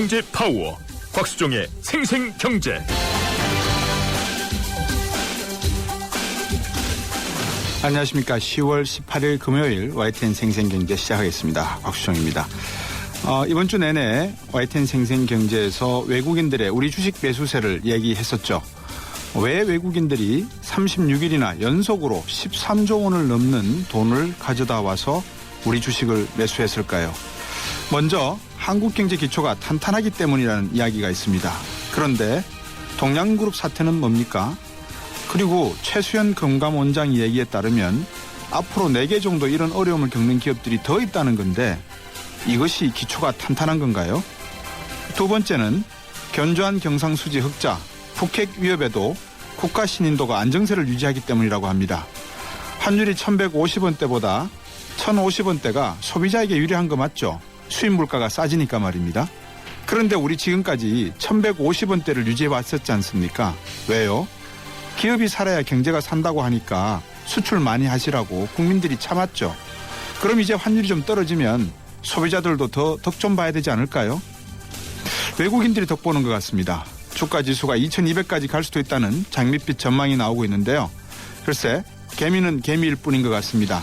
경제 파워 곽수종의 생생경제. 안녕하십니까. 10월 18일 금요일 YTN 생생경제 시작하겠습니다. 곽수종입니다. 이번 주 내내 YTN 생생경제에서 외국인들의 우리 주식 매수세를 얘기했었죠. 왜 외국인들이 36일이나 연속으로 13조 원을 넘는 돈을 가져다 와서 우리 주식을 매수했을까요? 먼저 한국 경제 기초가 탄탄하기 때문이라는 이야기가 있습니다. 그런데 동양그룹 사태는 뭡니까? 그리고 최수연 금감원장 이야기에 따르면 앞으로 4개 정도 이런 어려움을 겪는 기업들이 더 있다는 건데 이것이 기초가 탄탄한 건가요? 두 번째는 견조한 경상수지 흑자, 북핵 위협에도 국가 신인도가 안정세를 유지하기 때문이라고 합니다. 환율이 1150원대보다 1050원대가 소비자에게 유리한 거 맞죠? 수입 물가가 싸지니까 말입니다. 그런데 우리 지금까지 1150원대를 유지해 왔었지 않습니까? 왜요? 기업이 살아야 경제가 산다고 하니까 수출 많이 하시라고 국민들이 참았죠. 그럼 이제 환율이 좀 떨어지면 소비자들도 더 덕 좀 봐야 되지 않을까요? 외국인들이 덕보는 것 같습니다. 주가지수가 2200까지 갈 수도 있다는 장밋빛 전망이 나오고 있는데요. 글쎄 개미는 개미일 뿐인 것 같습니다.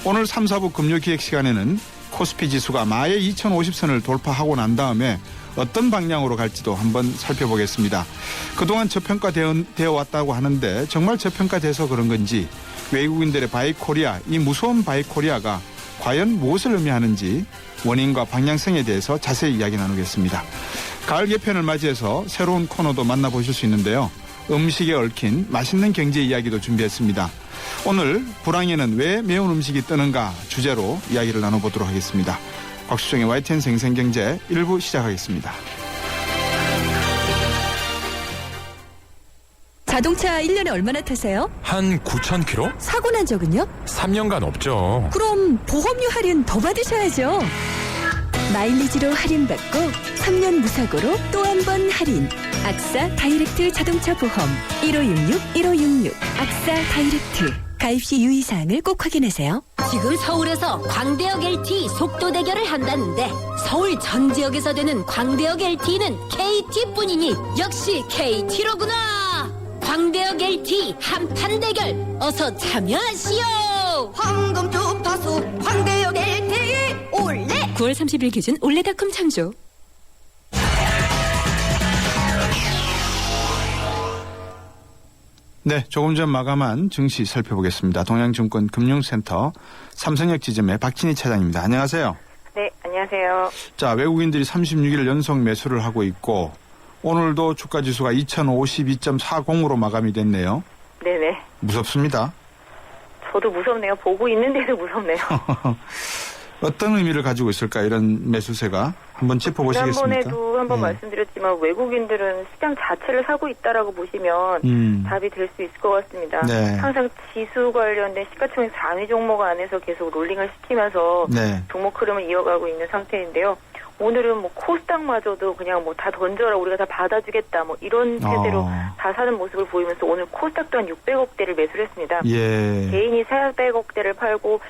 오늘 3, 4부 금요기획 시간에는 코스피 지수가 마의 2050선을 돌파하고 난 다음에 어떤 방향으로 갈지도 한번 살펴보겠습니다. 그동안 저평가되어 왔다고 하는데 정말 저평가돼서 그런 건지 외국인들의 바이코리아, 이 무서운 바이코리아가 과연 무엇을 의미하는지 원인과 방향성에 대해서 자세히 이야기 나누겠습니다. 가을 개편을 맞이해서 새로운 코너도 만나보실 수 있는데요. 음식에 얽힌 맛있는 경제 이야기도 준비했습니다. 오늘 불황에는 왜 매운 음식이 뜨는가 주제로 이야기를 나눠보도록 하겠습니다. 곽수종의 YTN 생생경제 1부 시작하겠습니다. 자동차 1년에 얼마나 타세요? 한 9,000km? 사고 난 적은요? 3년간 없죠. 그럼 보험료 할인 더 받으셔야죠. 마일리지로 할인받고 3년 무사고로 또 한 번 할인. 악사 다이렉트 자동차 보험 1566-1566 악사 다이렉트. 가입 시 유의사항을 꼭 확인하세요. 지금 서울에서 광대역 LTE 속도 대결을 한다는데 서울 전 지역에서 되는 광대역 LTE는 KT뿐이니 역시 KT로구나. 광대역 LTE 한판 대결 어서 참여하시오. 황금 주파수 광대역 LTE 올레. 9월 30일 기준 올레닷컴 창조. 네, 조금 전 마감한 증시 살펴보겠습니다. 동양증권 금융센터 삼성역 지점의 박진희 차장입니다. 안녕하세요. 네, 안녕하세요. 자, 외국인들이 36일 연속 매수를 하고 있고 오늘도 주가지수가 2052.40으로 마감이 됐네요. 네네. 무섭습니다. 저도 무섭네요. 보고 있는데도 무섭네요. 어떤 의미를 가지고 있을까 이런 매수세가 한번 짚어보시겠습니까? 지난번에도 한번 말씀드렸지만 외국인들은 시장 자체를 사고 있다라고 보시면 답이 될 수 있을 것 같습니다. 네. 항상 지수 관련된 시가총액 4위 종목 안에서 계속 롤링을 시키면서 네. 종목 흐름을 이어가고 있는 상태인데요. 오늘은 뭐 코스닥마저도 그냥 뭐 다 던져라 우리가 다 받아주겠다 뭐 이런 태세로 다 사는 모습을 보이면서 오늘 코스닥 또한 600억대를 매수를 했습니다. 예. 개인이 400억대를 팔고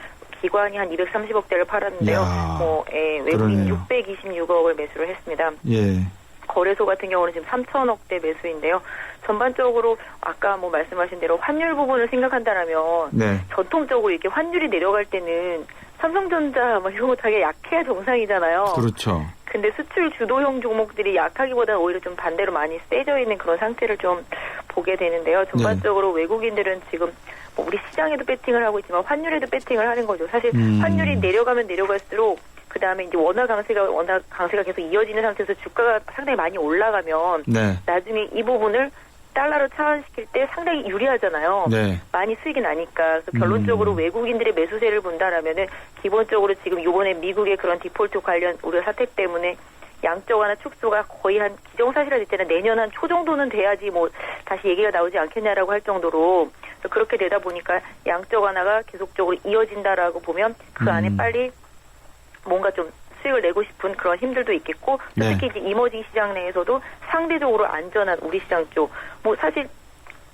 기관이 한 230억대를 팔았는데요. 외국인 626억을 매수를 했습니다. 예. 거래소 같은 경우는 지금 3천억대 매수인데요. 전반적으로 아까 뭐 말씀하신 대로 환율 부분을 생각한다라면 네. 전통적으로 이렇게 환율이 내려갈 때는 삼성전자 뭐 이런 거 되게 약해야 정상이잖아요. 그렇죠. 근데 수출 주도형 종목들이 약하기보다는 오히려 좀 반대로 많이 세져 있는 그런 상태를 좀 보게 되는데요. 전반적으로 외국인들은 지금 뭐 우리 시장에도 배팅을 하고 있지만 환율에도 배팅을 하는 거죠. 사실 환율이 내려가면 내려갈수록 그 다음에 이제 원화 강세가 계속 이어지는 상태에서 주가가 상당히 많이 올라가면 네. 나중에 이 부분을 달러로 차환시킬 때 상당히 유리하잖아요. 네. 많이 수익이 나니까. 그래서 결론적으로 외국인들의 매수세를 본다라면은 기본적으로 지금 이번에 미국의 그런 디폴트 관련 우려 사태 때문에 양적 완화 축소가 거의 한 기정사실화됐잖아요. 내년 한 초 정도는 돼야지 뭐 다시 얘기가 나오지 않겠냐라고 할 정도로 그렇게 되다 보니까 양적 완화가 계속적으로 이어진다라고 보면 그 안에 빨리 뭔가 좀 수익을 내고 싶은 그런 힘들도 있겠고 네. 특히 이제 이머징 시장 내에서도 상대적으로 안전한 우리 시장 쪽 뭐 사실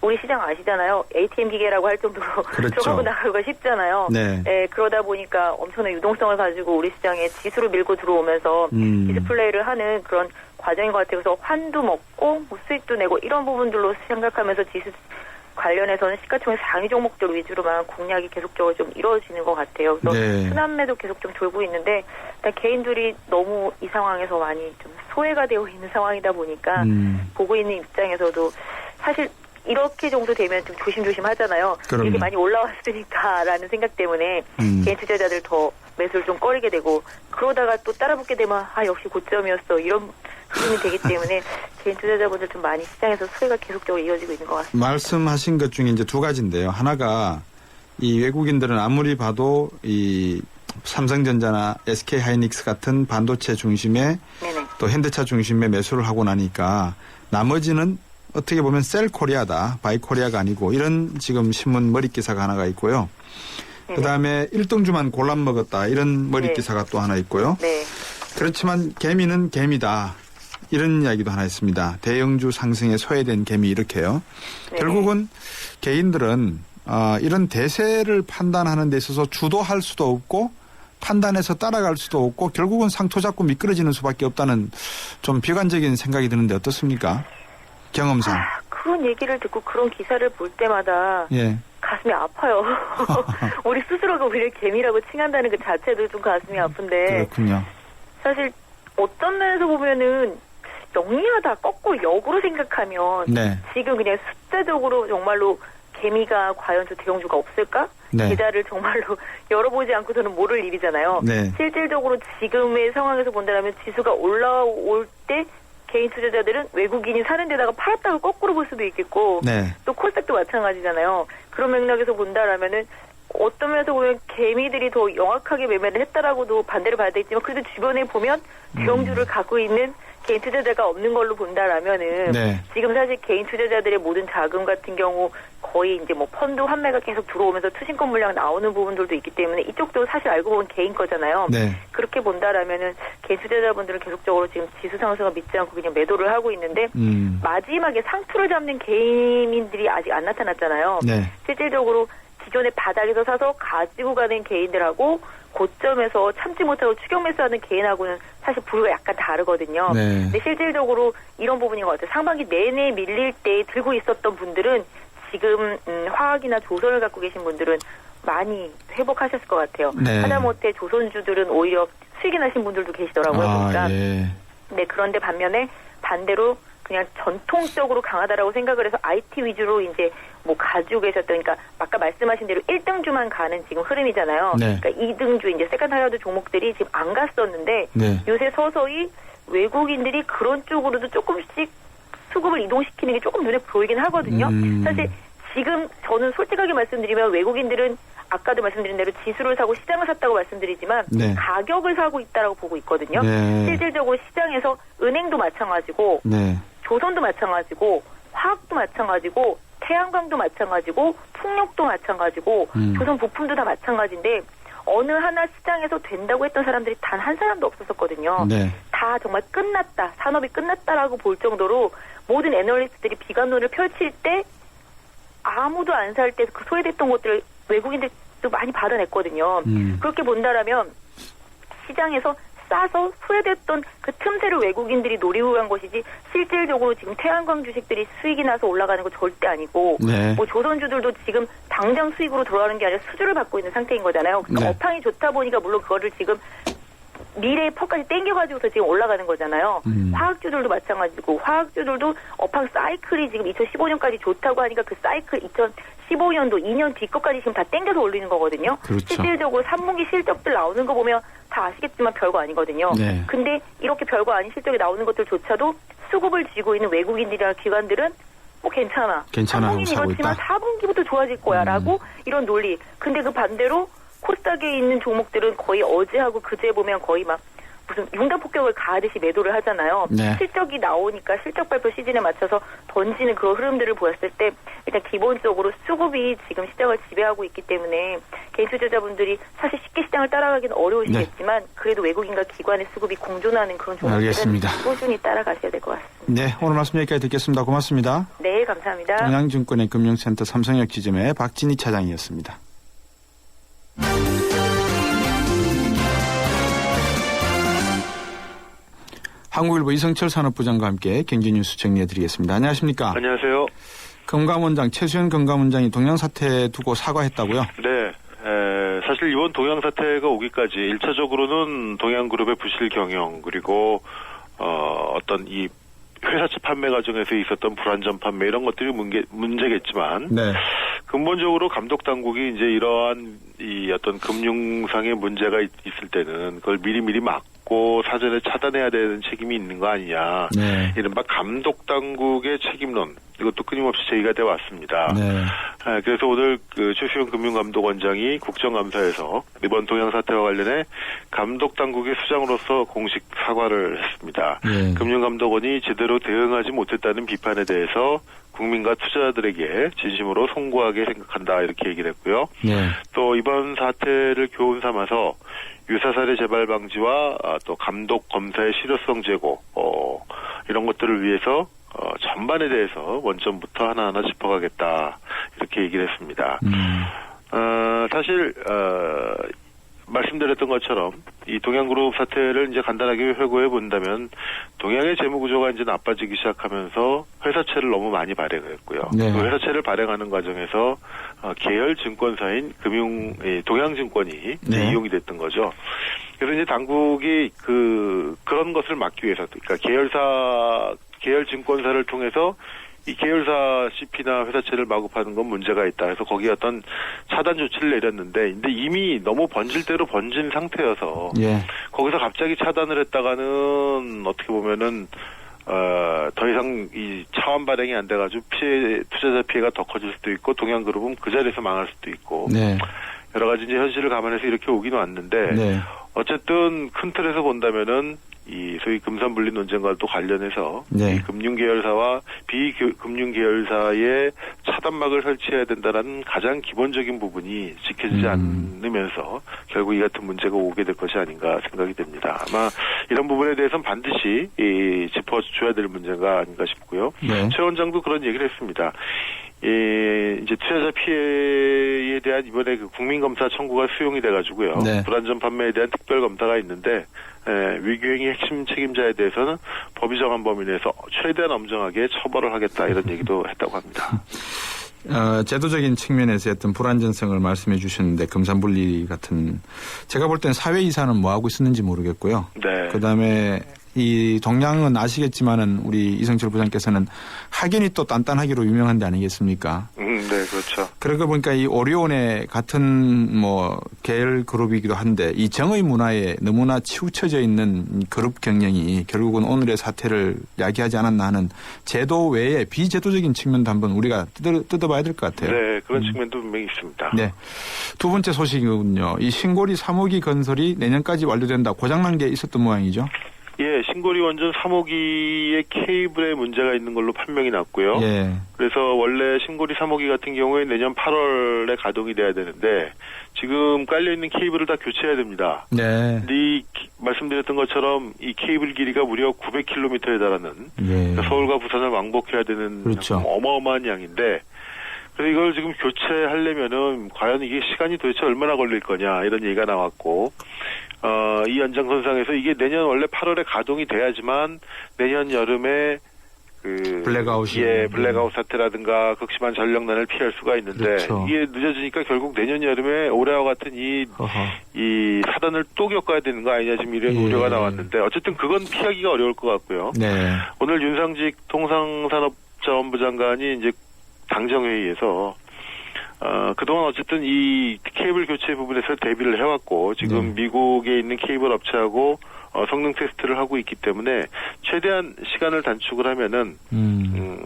우리 시장 아시잖아요. ATM 기계라고 할 정도로 그렇죠. 들어가고 나가기가 쉽잖아요. 네. 예, 그러다 보니까 엄청난 유동성을 가지고 우리 시장에 지수를 밀고 들어오면서 디스플레이를 하는 그런 과정인 것 같아요. 그래서 환도 먹고 뭐 수익도 내고 이런 부분들로 생각하면서 지수 관련해서는 시가총액 상위 종목들 위주로만 공략이 계속적으로 좀 이루어지는 것 같아요. 그래서 네. 순환매도 계속 좀 돌고 있는데 일단 개인들이 너무 이 상황에서 많이 좀 소외가 되어 있는 상황이다 보니까 보고 있는 입장에서도 사실 이렇게 정도 되면 좀 조심조심 하잖아요. 그럼요. 이렇게 많이 올라왔으니까라는 생각 때문에 개인 투자자들 더 매수를 좀 꺼리게 되고 그러다가 또 따라붙게 되면 역시 고점이었어 이런 흐름이 되기 때문에 개인 투자자분들 좀 많이 시장에서 수혜가 계속적으로 이어지고 있는 것 같습니다. 말씀하신 것 중에 이제 두 가지인데요. 하나가 이 외국인들은 아무리 봐도 이 삼성전자나 SK하이닉스 같은 반도체 중심의 네네. 또 현대차 중심의 매수를 하고 나니까 나머지는 어떻게 보면 셀 코리아다. 바이 코리아가 아니고 이런 지금 신문 머릿 기사가 하나가 있고요. 그다음에 1등주만 골라 먹었다. 이런 머릿 네. 기사가 또 하나 있고요. 네. 그렇지만 개미는 개미다. 이런 이야기도 하나 있습니다. 대형주 상승에 소외된 개미 이렇게요. 네. 결국은 개인들은 이런 대세를 판단하는 데 있어서 주도할 수도 없고 판단해서 따라갈 수도 없고 결국은 상토 잡고 미끄러지는 수밖에 없다는 좀 비관적인 생각이 드는데 어떻습니까? 경험상. 그런 얘기를 듣고 그런 기사를 볼 때마다 예. 가슴이 아파요. 우리 스스로가 우리를 개미라고 칭한다는 그 자체도 좀 가슴이 아픈데 그렇군요. 사실 어떤 면에서 보면은 영리하다 거꾸로 역으로 생각하면 네. 지금 그냥 숫자적으로 정말로 개미가 과연 저 대형주가 없을까? 네. 계좌를 정말로 열어보지 않고서는 모를 일이잖아요. 네. 실질적으로 지금의 상황에서 본다면 지수가 올라올 때 개인 투자자들은 외국인이 사는 데다가 팔았다고 거꾸로 볼 수도 있겠고 네. 또 콜색도 마찬가지잖아요. 그런 맥락에서 본다라면은 어떤 면에서 보면 개미들이 더 영악하게 매매를 했다라고도 반대를 봐야 되겠지만 그래도 주변에 보면 대형주를 갖고 있는 개인 투자자가 없는 걸로 본다라면은 네. 지금 사실 개인 투자자들의 모든 자금 같은 경우 거의 이제 뭐 펀드 환매가 계속 들어오면서 투신권 물량 나오는 부분들도 있기 때문에 이쪽도 사실 알고 보면 개인 거잖아요. 네. 그렇게 본다라면은 개인 투자자분들은 계속적으로 지금 지수 상승을 믿지 않고 그냥 매도를 하고 있는데 마지막에 상투를 잡는 개인들이 아직 안 나타났잖아요. 네. 실질적으로 기존의 바닥에서 사서 가지고 가는 개인들하고 고점에서 참지 못하고 추격 매수하는 개인하고는 사실 부류가 약간 다르거든요. 네. 근데 실질적으로 이런 부분인 것 같아요. 상반기 내내 밀릴 때 들고 있었던 분들은 지금 화학이나 조선을 갖고 계신 분들은 많이 회복하셨을 것 같아요. 네. 하다못해 조선주들은 오히려 수익이 나신 분들도 계시더라고요. 그러니까 예. 네, 그런데 반대로 그냥 전통적으로 강하다라고 생각을 해서 IT 위주로 이제 뭐 가지고 계셨던, 그러니까 아까 말씀하신 대로 1등주만 가는 지금 흐름이잖아요. 네. 그러니까 2등주 이제 세컨드 하이어드 종목들이 지금 안 갔었는데 네. 요새 서서히 외국인들이 그런 쪽으로도 조금씩 수급을 이동시키는 게 조금 눈에 보이긴 하거든요. 사실 지금 저는 솔직하게 말씀드리면 외국인들은 아까도 말씀드린 대로 지수를 사고 시장을 샀다고 말씀드리지만 네. 가격을 사고 있다라고 보고 있거든요. 네. 실질적으로 시장에서 은행도 마찬가지고 네. 조선도 마찬가지고 화학도 마찬가지고 태양광도 마찬가지고 풍력도 마찬가지고 조선 부품도 다 마찬가지인데 어느 하나 시장에서 된다고 했던 사람들이 단 한 사람도 없었거든요. 네. 다 정말 끝났다, 산업이 끝났다라고 볼 정도로 모든 애널리스트들이 비관론을 펼칠 때 아무도 안 살 때 그 소외됐던 것들을 외국인들도 많이 받아냈거든요. 그렇게 본다라면 시장에서 싸서 소외됐던 그 틈새를 외국인들이 노리고 간 것이지 실질적으로 지금 태양광 주식들이 수익이 나서 올라가는 거 절대 아니고 네. 뭐 조선주들도 지금 당장 수익으로 들어가는 게 아니라 수주를 받고 있는 상태인 거잖아요. 그러니까 네. 업황이 좋다 보니까 물론 그거를 지금 미래의 퍼까지 땡겨가지고서 지금 올라가는 거잖아요. 화학주들도 마찬가지고 화학주들도 업황 사이클이 지금 2015년까지 좋다고 하니까 그 사이클 2015년도 2년 뒤 것까지 지금 다 땡겨서 올리는 거거든요. 그렇죠. 실질적으로 3분기 실적들 나오는 거 보면 다 아시겠지만 별거 아니거든요. 네. 근데 이렇게 별거 아닌 실적이 나오는 것들조차도 수급을 쥐고 있는 외국인들이나 기관들은 뭐 괜찮아. 괜찮아 하고 3분기는 사고 이렇지만 있다. 4분기부터 좋아질 거야라고 이런 논리. 근데 그 반대로 코스닥에 있는 종목들은 거의 어제하고 그제 보면 거의 막 무슨 융단 폭격을 가하듯이 매도를 하잖아요. 네. 실적이 나오니까 실적 발표 시즌에 맞춰서 던지는 그런 흐름들을 보였을 때 일단 기본적으로 수급이 지금 시장을 지배하고 있기 때문에 개인 투자자분들이 사실 쉽게 시장을 따라가기는 어려우시겠지만 그래도 외국인과 기관의 수급이 공존하는 그런 종목들은 알겠습니다. 꾸준히 따라가셔야 될 것 같습니다. 네, 오늘 말씀 여기까지 듣겠습니다. 고맙습니다. 네, 감사합니다. 동양증권의 금융센터 삼성역 지점의 박진희 차장이었습니다. 한국일보 이성철 산업부장과 함께 경제뉴스 정리해드리겠습니다. 안녕하십니까? 안녕하세요. 금감원장 최수현 금감원장이 동양 사태 두고 사과했다고요? 네. 사실 이번 동양 사태가 오기까지 1차적으로는 동양그룹의 부실 경영 그리고 어떤 이 회사채 판매 과정에서 있었던 불안전 판매 이런 것들이 문제겠지만 네. 근본적으로 감독 당국이 이제 이러한 이 어떤 금융상의 문제가 있을 때는 그걸 미리 막고 사전에 차단해야 되는 책임이 있는 거 아니냐. 네. 이른바 감독 당국의 책임론 이것도 끊임없이 제기가 돼 왔습니다. 네. 그래서 오늘 그 최수현 금융감독원장이 국정감사에서 이번 동양 사태와 관련해 감독 당국의 수장으로서 공식 사과를 했습니다. 네. 금융감독원이 제대로 대응하지 못했다는 비판에 대해서 국민과 투자자들에게 진심으로 송구하게 생각한다 이렇게 얘기를 했고요. 네. 또 이번 사태를 교훈 삼아서 유사 사례 재발 방지와 또 감독 검사의 실효성 제고 이런 것들을 위해서 전반에 대해서 원점부터 하나하나 짚어가겠다 이렇게 얘기를 했습니다. 사실 말씀드렸던 것처럼 이 동양그룹 사태를 이제 간단하게 회고해 본다면 동양의 재무 구조가 이제 나빠지기 시작하면서 회사채를 너무 많이 발행을 했고요. 네. 그 회사채를 발행하는 과정에서 계열 증권사인 동양증권이 네. 이용이 됐던 거죠. 그래서 이제 당국이 그런 것을 막기 위해서 그러니까 계열 증권사를 통해서 이 계열사 CP나 회사채를 마구 파는 건 문제가 있다. 그래서 거기에 어떤 차단 조치를 내렸는데, 근데 이미 너무 번질 대로 번진 상태여서 예. 거기서 갑자기 차단을 했다가는 어떻게 보면은 더 이상 이 차원 발행이 안 돼가지고 투자자 피해가 더 커질 수도 있고 동양그룹은 그 자리에서 망할 수도 있고 네. 여러 가지 이제 현실을 감안해서 이렇게 오긴 왔는데 네. 어쨌든 큰 틀에서 본다면은 이 소위 금산분리 논쟁과 또 관련해서 네. 이 금융계열사와 비금융계열사의 차단막을 설치해야 된다는 가장 기본적인 부분이 지켜지지 않으면서 결국 이 같은 문제가 오게 될 것이 아닌가 생각이 됩니다. 아마 이런 부분에 대해서는 반드시 짚어줘야 될 문제가 아닌가 싶고요. 네. 최 원장도 그런 얘기를 했습니다. 이제 투자자 피해에 대한 이번에 그 국민검사 청구가 수용이 돼가지고요. 네. 불안전 판매에 대한 특별검사가 있는데 위기행위 핵심 책임자에 대해서는 법이 정한 범위 내에서 최대한 엄정하게 처벌을 하겠다 이런 얘기도 했다고 합니다. 제도적인 측면에서 어떤 불안전성을 말씀해 주셨는데 금산분리 같은 제가 볼 땐 사회 이사는 뭐 하고 있었는지 모르겠고요. 네. 그다음에 이 동양은 아시겠지만은 우리 이성철 부장께서는 학연이 또 단단하기로 유명한 데 아니겠습니까? 네, 그렇죠. 그러고 보니까 이 오리온의 같은 뭐 계열 그룹이기도 한데 이 정의 문화에 너무나 치우쳐져 있는 그룹 경영이 결국은 오늘의 사태를 야기하지 않았나 하는 제도 외에 비제도적인 측면도 한번 우리가 뜯어봐야 될 것 같아요. 네, 그런 측면도 분명히 있습니다. 네. 두 번째 소식이군요. 이 신고리 3호기 건설이 내년까지 완료된다. 고장난 게 있었던 모양이죠. 예, 신고리 원전 3호기의 케이블에 문제가 있는 걸로 판명이 났고요. 예. 그래서 원래 신고리 3호기 같은 경우에 내년 8월에 가동이 돼야 되는데 지금 깔려있는 케이블을 다 교체해야 됩니다. 네. 근데 말씀드렸던 것처럼 이 케이블 길이가 무려 900km에 달하는 예. 서울과 부산을 왕복해야 되는 그렇죠. 어마어마한 양인데 그래서 이걸 지금 교체하려면은 과연 이게 시간이 도대체 얼마나 걸릴 거냐 이런 얘기가 나왔고 이 연장선상에서 이게 내년 원래 8월에 가동이 돼야지만 내년 여름에 블랙아웃이 블랙아웃 사태라든가 극심한 전력난을 피할 수가 있는데 그렇죠. 이게 늦어지니까 결국 내년 여름에 올해와 같은 이 사단을 또 겪어야 되는 거 아니냐 지금 이런 우려가 나왔는데 어쨌든 그건 피하기가 어려울 것 같고요. 네. 오늘 윤상직 통상산업자원부 장관이 이제 당정회의에서 그동안 어쨌든 이 케이블 교체 부분에서 대비를 해왔고 지금 미국에 있는 케이블 업체하고 성능 테스트를 하고 있기 때문에 최대한 시간을 단축을 하면은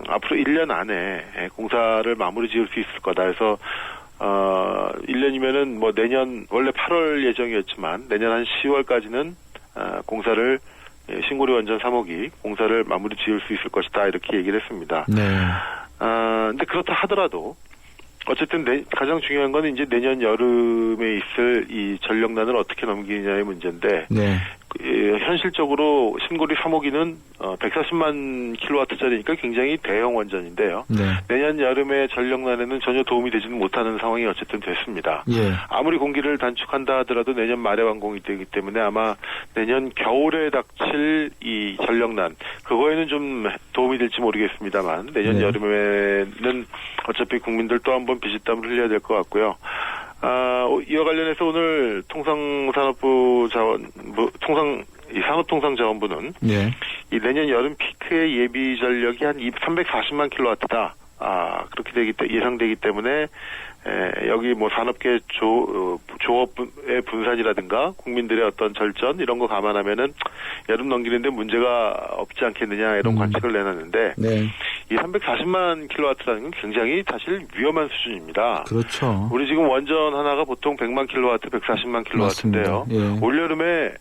앞으로 1년 안에 공사를 마무리 지을 수 있을 거다. 그래서 1년이면은 뭐 내년 원래 8월 예정이었지만 내년 한 10월까지는 공사를 신고리 원전 3호기 공사를 마무리 지을 수 있을 것이다 이렇게 얘기를 했습니다. 네. 근데 그렇다 하더라도 어쨌든 가장 중요한 건 이제 내년 여름에 있을 이 전력난을 어떻게 넘기느냐의 문제인데 네. 현실적으로 신고리 3호기는 140만 킬로와트짜리니까 굉장히 대형 원전인데요. 네. 내년 여름에 전력난에는 전혀 도움이 되지는 못하는 상황이 어쨌든 됐습니다. 예. 아무리 공기를 단축한다 하더라도 내년 말에 완공이 되기 때문에 아마 내년 겨울에 닥칠 이 전력난 그거에는 좀 도움이 될지 모르겠습니다만 내년 네. 여름에는 어차피 국민들 또 한 번 비지땀을 흘려야 될 것 같고요. 이와 관련해서 오늘 산업통상자원부는 네. 이 내년 여름 피크의 예비 전력이 한 340만 킬로와트다. 그렇게 예상되기 때문에 여기 뭐 산업계 조업의 분산이라든가 국민들의 어떤 절전 이런 거 감안하면은 여름 넘기는데 문제가 없지 않겠느냐 이런 관측을 내놨는데 네. 이 340만 킬로와트라는 건 굉장히 사실 위험한 수준입니다. 그렇죠. 우리 지금 원전 하나가 보통 100만 킬로와트, 140만 킬로와트인데요. 예. 올여름에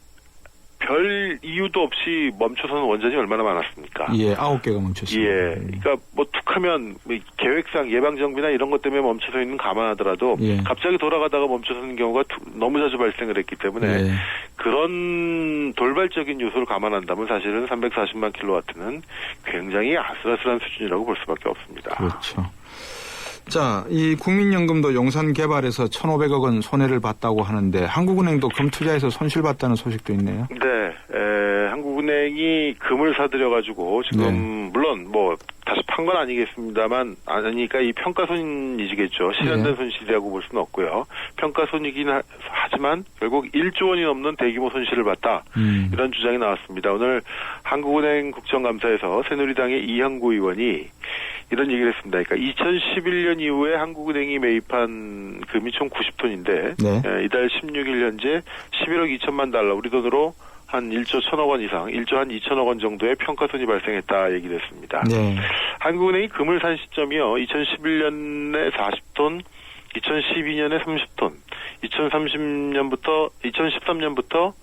별 이유도 없이 멈춰서는 원전이 얼마나 많았습니까? 예, 9개가 멈췄습니다. 예, 그러니까 뭐 툭하면 계획상 예방 정비나 이런 것 때문에 멈춰서 있는 감안하더라도 예. 갑자기 돌아가다가 멈춰서는 경우가 너무 자주 발생을 했기 때문에 예. 그런 돌발적인 요소를 감안한다면 사실은 340만 킬로와트는 굉장히 아슬아슬한 수준이라고 볼 수밖에 없습니다. 그렇죠. 자, 이 국민연금도 용산 개발에서 1,500억 원 손해를 봤다고 하는데 한국은행도 금 투자해서 손실봤다는 소식도 있네요. 네, 한국은행이 금을 사들여가지고 지금 네. 물론 뭐 다시 판 건 아니겠습니다만 아니니까 이 평가손이지겠죠. 실현된 네. 손실이라고 볼 수는 없고요. 평가손이긴 하지만 결국 1조 원이 넘는 대규모 손실을 봤다. 이런 주장이 나왔습니다. 오늘 한국은행 국정감사에서 새누리당의 이항구 의원이 이런 얘기를 했습니다. 그러니까 2011년 이후에 한국은행이 매입한 금이 총 90톤인데 네. 이달 16일 현재 11억 2천만 달러 우리 돈으로 한 1조 1천억 원 이상, 1조 한 2천억 원 정도의 평가손이 발생했다 얘기를 했습니다. 네. 한국은행이 금을 산 시점이요. 2011년에 40톤, 2012년에 30톤, 2013년부터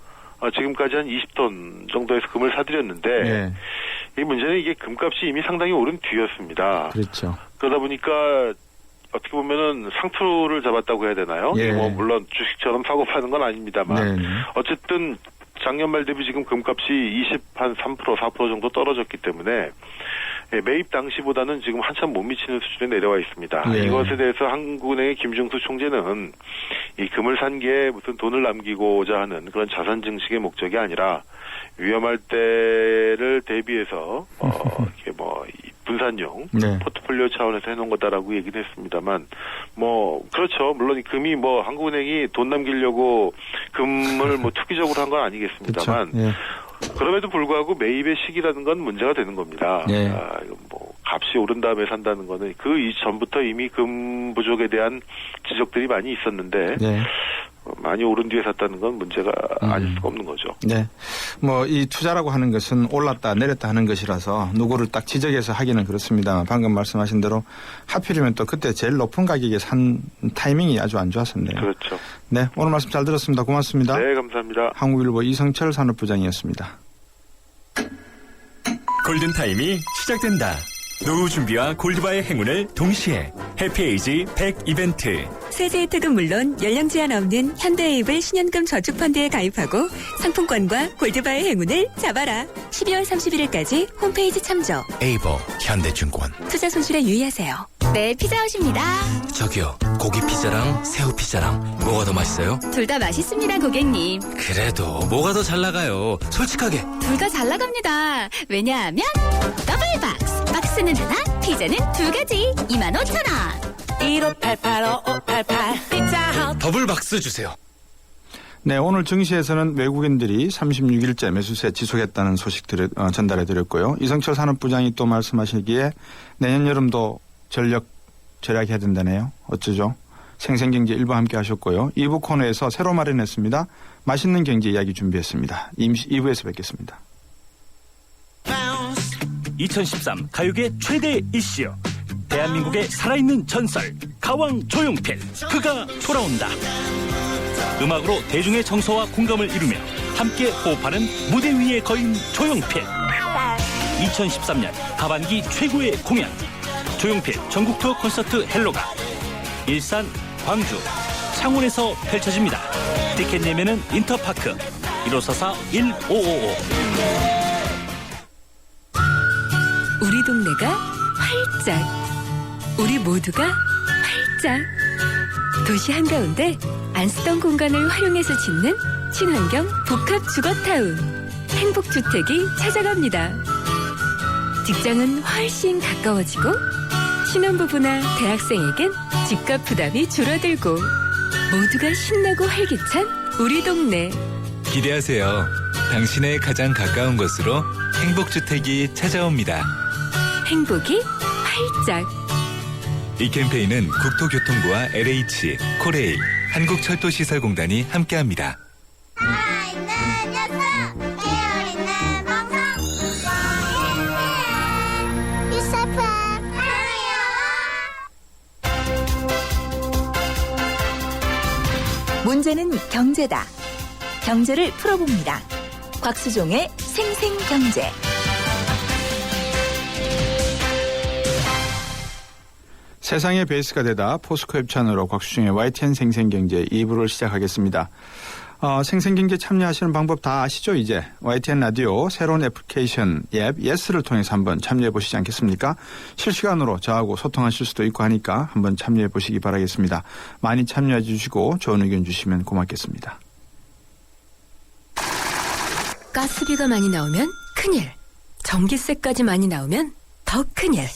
지금까지 한 20톤 정도에서 금을 사들였는데 네. 이 문제는 이게 금값이 이미 상당히 오른 뒤였습니다. 그렇죠. 그러다 보니까 어떻게 보면은 상투를 잡았다고 해야 되나요? 예. 뭐 물론 주식처럼 사고 파는 건 아닙니다만 네. 어쨌든 작년 말 대비 지금 금값이 3% 4% 정도 떨어졌기 때문에 매입 당시보다는 지금 한참 못 미치는 수준에 내려와 있습니다. 예. 이것에 대해서 한국은행의 김중수 총재는 이 금을 산 게 무슨 돈을 남기고자 하는 그런 자산 증식의 목적이 아니라 위험할 때를 대비해서 이렇게 이 분산용 네. 포트폴리오 차원에서 해놓은 거다라고 얘기는 했습니다만 그렇죠. 물론 이 금이 한국은행이 돈 남기려고 금을 투기적으로 한 건 아니겠습니다만 그렇죠. 예. 그럼에도 불구하고 매입의 시기라는 건 문제가 되는 겁니다. 네. 값이 오른 다음에 산다는 거는 그 이전부터 이미 금 부족에 대한 지적들이 많이 있었는데 네. 많이 오른 뒤에 샀다는 건 문제가 아닐 수가 없는 거죠. 네. 이 투자라고 하는 것은 올랐다 내렸다 하는 것이라서 누구를 딱 지적해서 하기는 그렇습니다만 방금 말씀하신 대로 하필이면 또 그때 제일 높은 가격에 산 타이밍이 아주 안 좋았었네요. 그렇죠. 네. 오늘 말씀 잘 들었습니다. 고맙습니다. 네, 감사합니다. 한국일보 이성철 산업부장이었습니다. 골든타임이 시작된다. 노후 준비와 골드바의 행운을 동시에 해피에이지 100 이벤트. 세제 혜택은 물론 연령 제한 없는 현대에이블 신연금 저축펀드에 가입하고 상품권과 골드바의 행운을 잡아라. 12월 31일까지 홈페이지 참조. 에이버 현대증권. 투자 손실에 유의하세요. 네, 피자헛입니다. 저기요, 고기 피자랑 새우 피자랑 뭐가 더 맛있어요? 둘 다 맛있습니다, 고객님. 그래도 뭐가 더 잘 나가요? 솔직하게. 둘 다 잘 나갑니다. 왜냐하면 더블박스. 박스는 하나, 피자는 두 가지. 25,000원. 15885588 피자헛 더블박스 주세요. 네, 오늘 증시에서는 외국인들이 36일째 매수세 지속했다는 소식들을 전달해드렸고요. 이성철 산업부장이 또 말씀하시기에 내년 여름도 전력 절약해야 된다네요. 어쩌죠? 생생경제 일부 함께 하셨고요. 2부 코너에서 새로 마련했습니다. 맛있는 경제 이야기 준비했습니다. 2부에서 뵙겠습니다. 2013 가요계 최대 이슈 대한민국의 살아있는 전설 가왕 조용필 그가 돌아온다. 음악으로 대중의 정서와 공감을 이루며 함께 호흡하는 무대 위의 거인 조용필. 2013년 하반기 최고의 공연 조용필 전국 투어 콘서트 헬로가 일산, 광주, 창원에서 펼쳐집니다. 티켓 예매는 인터파크 1544-1555. 우리 동네가 활짝, 우리 모두가 활짝. 도시 한가운데 안 쓰던 공간을 활용해서 짓는 친환경 복합 주거타운 행복주택이 찾아갑니다. 직장은 훨씬 가까워지고 신혼부부나 대학생에겐 집값 부담이 줄어들고 모두가 신나고 활기찬 우리 동네. 기대하세요. 당신의 가장 가까운 곳으로 행복주택이 찾아옵니다. 행복이 활짝. 이 캠페인은 국토교통부와 LH, 코레일, 한국철도시설공단이 함께합니다. 살아있는 녀석 깨어있는 방송 유사파 하나요. 문제는 경제다. 경제를 풀어봅니다. 곽수종의 생생경제. 세상의 베이스가 되다 포스코 협찬으로 곽수중의 YTN 생생경제 2부를 시작하겠습니다. 생생경제 참여하시는 방법 다 아시죠 이제? YTN 라디오 새로운 애플리케이션 앱 예스를 통해서 한번 참여해 보시지 않겠습니까? 실시간으로 저하고 소통하실 수도 있고 하니까 한번 참여해 보시기 바라겠습니다. 많이 참여해 주시고 좋은 의견 주시면 고맙겠습니다. 가스비가 많이 나오면 큰일. 전기세까지 많이 나오면 더 큰일.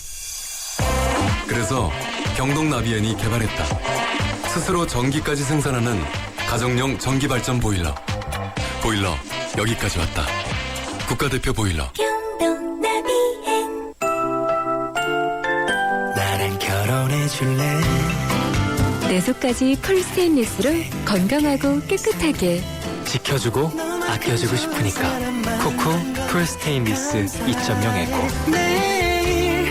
그래서 경동나비엔이 개발했다. 스스로 전기까지 생산하는 가정용 전기발전 보일러. 보일러 여기까지 왔다. 국가대표 보일러. 경동나비엔. 나랑 결혼해줄래? 내 속까지 풀 스테인리스를 건강하고 깨끗하게. 지켜주고 아껴주고 싶으니까 코코 풀 스테인리스 2.0 에코. 매일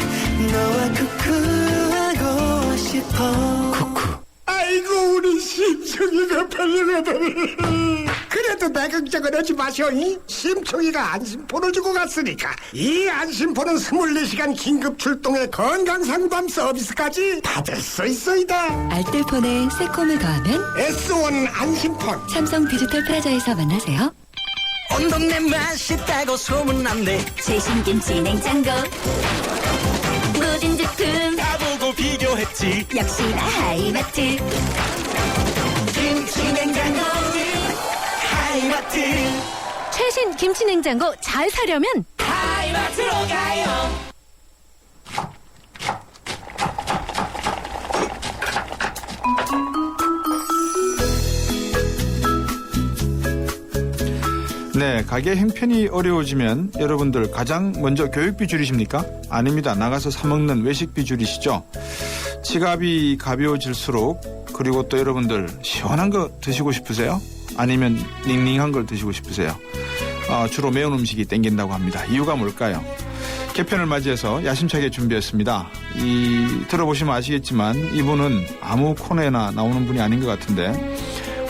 너와 쿠쿠하고 싶어. 쿠쿠. 아이고 우리 심청이가 팔려가더니 그래도 내 걱정은 하지 마셔. 심청이가 안심포를 주고 갔으니까 이 안심포는 24시간 긴급 출동의 건강상담 서비스까지 받을 수 있어이다. 알뜰폰에 새콤을 더하면 S1 안심폰. 삼성 디지털 프라자에서 만나세요. 온 동네 맛있다고 소문난대. 최신김치 냉장고 모든 제품 다 보고 비교했지. 역시나 하이마트. 김치 냉장고 하이마트. 최신 김치 냉장고 잘 사려면 하이마트로 가요. 네, 가게 형편이 어려워지면 여러분들 가장 먼저 교육비 줄이십니까? 아닙니다. 나가서 사 먹는 외식비 줄이시죠? 지갑이 가벼워질수록 그리고 또 여러분들 시원한 거 드시고 싶으세요? 아니면 닝닝한 걸 드시고 싶으세요? 주로 매운 음식이 땡긴다고 합니다. 이유가 뭘까요? 개편을 맞이해서 야심차게 준비했습니다. 들어보시면 아시겠지만 이분은 아무 코너에나 나오는 분이 아닌 것 같은데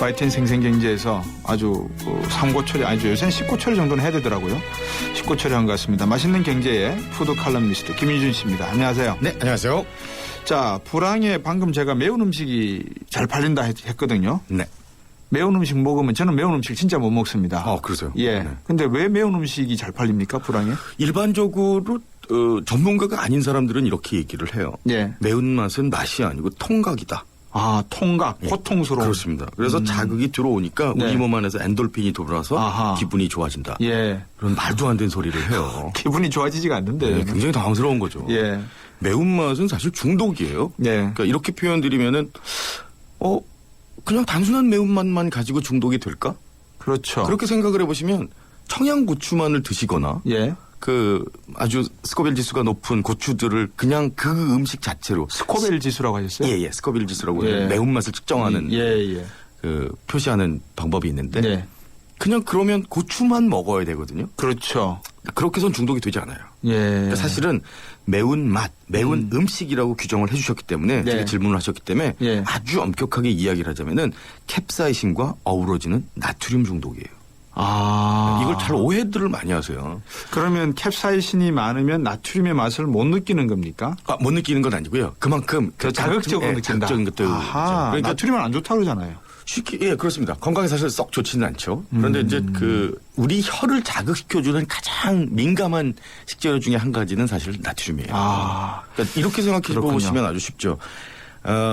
YTN 생생경제에서 아주 삼고 처리, 아니죠. 요새는 10고 처리 정도는 해야 되더라고요. 10고 처리한 것 같습니다. 맛있는 경제의 푸드 칼럼니스트 김희준 씨입니다. 안녕하세요. 네, 안녕하세요. 자, 불황에 방금 제가 매운 음식이 잘 팔린다 했거든요. 네. 매운 음식 먹으면 저는 매운 음식 진짜 못 먹습니다. 그러세요? 예. 네. 근데 왜 매운 음식이 잘 팔립니까, 불황에? 일반적으로 전문가가 아닌 사람들은 이렇게 얘기를 해요. 예. 매운맛은 맛이 아니고 통각이다. 통각, 고통스러운. 그렇습니다. 그래서 자극이 들어오니까 네. 우리 몸 안에서 엔돌핀이 돌아서 기분이 좋아진다. 예. 그런 말도 안 되는 소리를 해요. 기분이 좋아지지가 않는데. 네, 굉장히 당황스러운 거죠. 예. 매운맛은 사실 중독이에요. 예. 그러니까 이렇게 표현드리면은 그냥 단순한 매운맛만 가지고 중독이 될까? 그렇죠. 그렇게 생각을 해보시면 청양고추만을 드시거나 예. 아주 스코빌 지수가 높은 고추들을 그냥 그 음식 자체로 스코빌 지수라고 하셨어요? 예, 스코빌 지수라고 예. 매운맛을 측정하는 예. 표시하는 방법이 있는데 네. 그냥 그러면 고추만 먹어야 되거든요. 그렇죠. 그렇게 해서는 중독이 되지 않아요. 예. 그러니까 사실은 매운 맛, 매운 음식이라고 규정을 해주셨기 때문에 네. 제가 질문을 하셨기 때문에 예. 아주 엄격하게 이야기를 하자면은 캡사이신과 어우러지는 나트륨 중독이에요. 이걸 잘 오해들을 많이 하세요. 그러면 캡사이신이 많으면 나트륨의 맛을 못 느끼는 겁니까? 못 느끼는 건 아니고요. 그만큼 더 자극적으로 느낀다. 자극적인 것들. 아하, 그러니까 나트륨은 안 좋다고 그러잖아요. 쉽게, 예, 그렇습니다. 건강에 사실 썩 좋지는 않죠. 그런데 이제 우리 혀를 자극시켜주는 가장 민감한 식재료 중에 한 가지는 사실 나트륨이에요. 그러니까 이렇게 생각해 보시면 아주 쉽죠.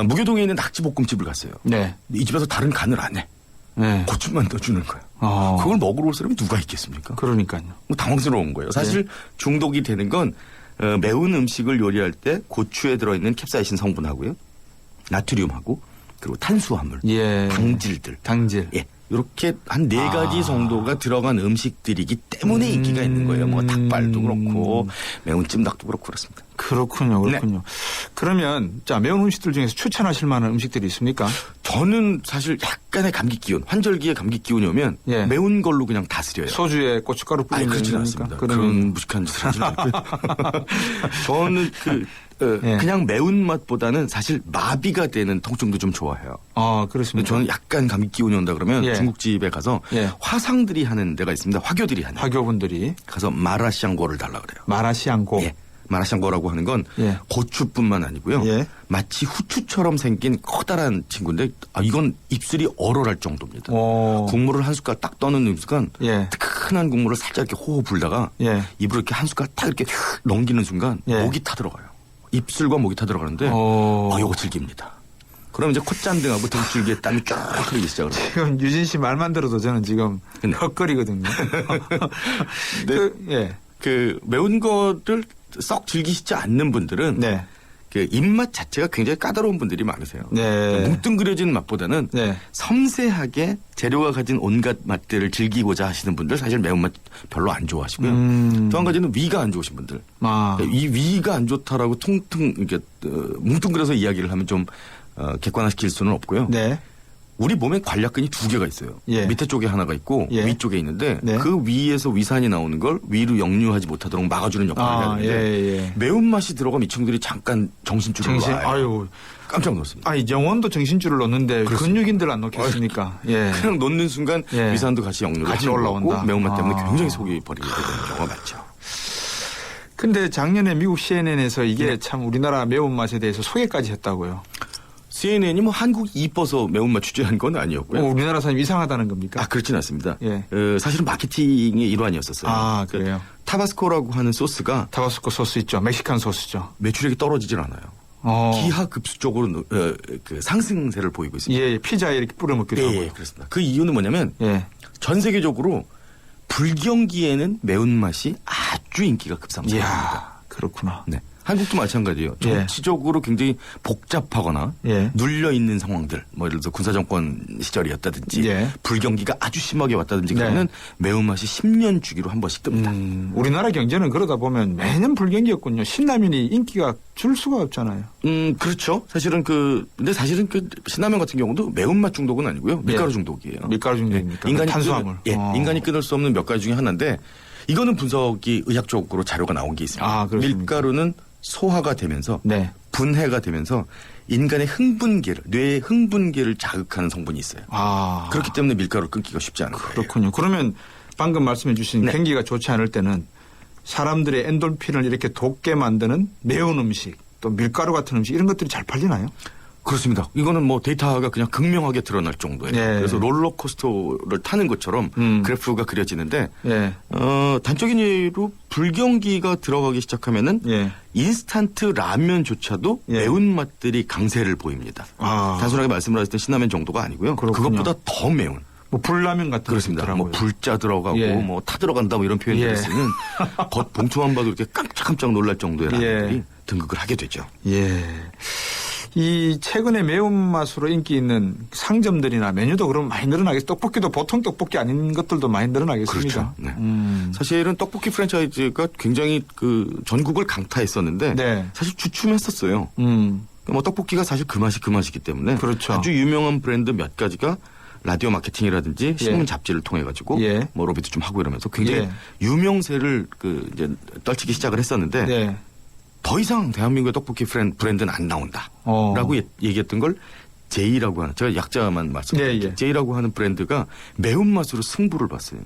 무교동에 있는 낙지볶음집을 갔어요. 네. 이 집에서 다른 간을 안 해. 네. 고추만 넣어주는 거예요. 그걸 먹으러 올 사람이 누가 있겠습니까? 그러니까요. 뭐 당황스러운 거예요. 사실 네. 중독이 되는 건 매운 음식을 요리할 때 고추에 들어있는 캡사이신 성분하고요. 나트륨하고 그리고 탄수화물, 당질들. 예. 이렇게 한 4가지 정도가 들어간 음식들이기 때문에 인기가 있는 거예요. 뭐 닭발도 그렇고 매운 찜닭도 그렇고 그렇습니다. 그렇군요. 그렇군요. 그러면 자, 매운 음식들 중에서 추천하실 만한 음식들이 있습니까? 저는 사실 약간의 감기 기운, 환절기에 감기 기운이 오면 매운 걸로 그냥 다스려요. 소주에 고춧가루 뿌리는 그렇지는 않습니다. 그런 무식한 짓을 하지 않고요. 저는 그냥 매운맛보다는 사실 마비가 되는 통증도 좀 좋아해요. 그렇습니다. 저는 약간 감기 기운이 온다 그러면 중국집에 가서 화상들이 하는 데가 있습니다. 화교들이 하는. 화교분들이. 가서 마라샹궈를 달라 그래요. 마라샹궈. 예. 마라샹궈라고 하는 건 고추뿐만 아니고요. 마치 후추처럼 생긴 커다란 친구인데 이건 입술이 얼얼할 정도입니다. 국물을 한 숟갈 딱 떠는 순간 뜨끈한 국물을 살짝 이렇게 호호 불다가 입으로 이렇게 한 숟갈 딱 이렇게 넘기는 순간 목이 타들어가요. 입술과 목이 타들어가는데 이거 즐깁니다. 그럼 이제 콧잔등하고 등줄기에 땀이 쫙 흐르기 시작을 해요. 지금 유진 씨 말만 들어도 저는 지금 헛거리거든요. 그 매운 거를 썩 즐기시지 않는 분들은 그 입맛 자체가 굉장히 까다로운 분들이 많으세요. 뭉뚱그려진 맛보다는 섬세하게 재료가 가진 온갖 맛들을 즐기고자 하시는 분들 사실 매운맛 별로 안 좋아하시고요. 또 한 가지는 위가 안 좋으신 분들. 이 위가 안 좋다라고 통통 이렇게 뭉뚱그려서 이야기를 하면 좀 객관화시킬 수는 없고요. 우리 몸에 관략근이 2개가 있어요. 밑에 쪽에 하나가 있고 위쪽에 있는데 그 위에서 위산이 나오는 걸 위로 역류하지 못하도록 막아주는 역할을 하는데 매운맛이 들어가면 이 친구들이 잠깐 정신줄을 놔요. 깜짝 놀랐습니다. 영혼도 정신줄을 놓는데 근육인들 안 놓겠습니까? 그냥 놓는 순간 위산도 같이 역류를 같이 올라온다. 매운맛 때문에 굉장히 속이 버리게 되는 경우가 많죠. 근데 작년에 미국 CNN에서 이게 참 우리나라 매운맛에 대해서 소개까지 했다고요. CNN이 뭐 한국이 이뻐서 매운맛 취재한 건 아니었고요. 우리나라 사람이 이상하다는 겁니까? 그렇진 않습니다. 사실은 마케팅의 일환이었었어요. 그래요? 타바스코라고 하는 소스가. 타바스코 소스 있죠. 멕시칸 소스죠. 매출액이 떨어지질 않아요. 기하급수적으로 그 상승세를 보이고 있습니다. 피자에 이렇게 뿌려 먹기도 하고요. 그렇습니다. 그 이유는 뭐냐면 전 세계적으로 불경기에는 매운맛이 아주 인기가 급상승합니다. 그렇구나. 한국도 마찬가지예요. 정치적으로 굉장히 복잡하거나 눌려있는 상황들, 뭐 예를 들어서 군사정권 시절이었다든지 불경기가 아주 심하게 왔다든지 그러면 매운맛이 10년 주기로 한 번씩 뜹니다. 우리나라 경제는 그러다 보면 매년 불경기였군요. 신라면이 인기가 줄 수가 없잖아요. 그렇죠. 사실은 근데 사실은 그 신라면 같은 경우도 매운맛 중독은 아니고요. 밀가루 중독이에요. 밀가루 중독입니까? 인간이 탄수화물. 인간이 끊을 수 없는 몇 가지 중에 하나인데 이거는 분석이 의학적으로 자료가 나온 게 있습니다. 밀가루는 소화가 되면서 분해가 되면서 인간의 흥분계를 뇌의 흥분계를 자극하는 성분이 있어요. 그렇기 때문에 밀가루를 끊기가 쉽지 않은 거예요. 그렇군요. 그러면 방금 말씀해 주신 경기가 좋지 않을 때는 사람들의 엔돌핀을 이렇게 돋게 만드는 매운 음식 또 밀가루 같은 음식 이런 것들이 잘 팔리나요? 그렇습니다. 이거는 뭐 데이터가 그냥 극명하게 드러날 정도예요. 그래서 롤러코스터를 타는 것처럼 그래프가 그려지는데 단적인 예로 불경기가 들어가기 시작하면은 인스턴트 라면조차도 매운맛들이 강세를 보입니다. 단순하게 말씀을 하실 때 신라면 정도가 아니고요. 그것보다 더 매운. 뭐 불라면 같은 그렇습니다. 뭐 불자 들어가고 뭐 타 들어간다 뭐 이런 표현들을 쓰는 겉 봉투만 봐도 이렇게 깜짝깜짝 놀랄 정도의 라면들이 등극을 하게 되죠. 이 최근에 매운맛으로 인기 있는 상점들이나 메뉴도 그럼 많이 늘어나겠습니다. 떡볶이도 보통 떡볶이 아닌 것들도 많이 늘어나겠습니다. 그렇죠. 사실은 떡볶이 프랜차이즈가 굉장히 그 전국을 강타했었는데 사실 주춤했었어요. 뭐 떡볶이가 사실 그 맛이기 때문에 아주 유명한 브랜드 몇 가지가 라디오 마케팅이라든지 신문 잡지를 통해 가지고 뭐 로비도 좀 하고 이러면서 굉장히 유명세를 이제 떨치기 시작을 했었는데 더 이상 대한민국의 떡볶이 브랜드는 안 나온다라고 얘기했던 걸 제이라고 하는, 제가 약자만 말씀드릴게요. 제이라고 하는 브랜드가 매운맛으로 승부를 봤어요.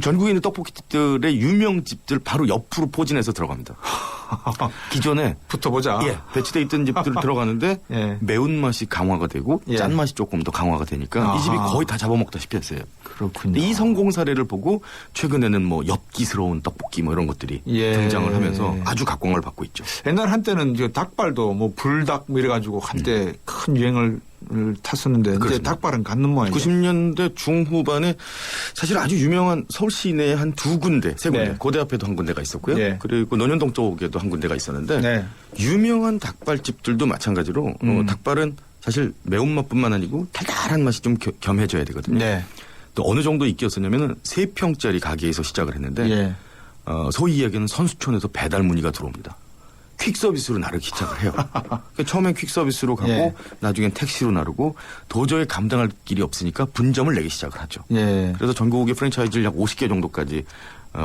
전국에 있는 떡볶이집들의 유명집들 바로 옆으로 포진해서 들어갑니다. 기존에 붙어보자. 배치돼 있던 집들 들어가는데 매운맛이 강화가 되고 짠맛이 조금 더 강화가 되니까 이 집이 거의 다 잡아먹다시피 했어요. 그렇군요. 이 성공 사례를 보고 최근에는 뭐 엽기스러운 떡볶이 뭐 이런 것들이 등장을 하면서 아주 각광을 받고 있죠. 옛날 한때는 이제 닭발도 뭐 불닭 뭐 이래가지고 한때 큰 유행을 탔었는데 이제 그렇습니다. 닭발은 갖는 모양이에요. 90년대 중후반에 사실 아주 유명한 서울 시내에 한 두 군데, 세 군데, 고대 앞에도 한 군데가 있었고요. 그리고 논현동 쪽에도 한 군데가 있었는데 유명한 닭발집들도 마찬가지로 닭발은 사실 매운맛뿐만 아니고 달달한 맛이 좀 겸해져야 되거든요. 또 어느 정도 인기였었냐면은 3평짜리 가게에서 시작을 했는데 소위 이야기하는 선수촌에서 배달 문의가 들어옵니다. 퀵 서비스로 나르기 시작을 해요. 그러니까 처음엔 퀵 서비스로 가고 나중엔 택시로 나르고 도저히 감당할 길이 없으니까 분점을 내기 시작을 하죠. 그래서 전국의 프랜차이즈를 약 50개 정도까지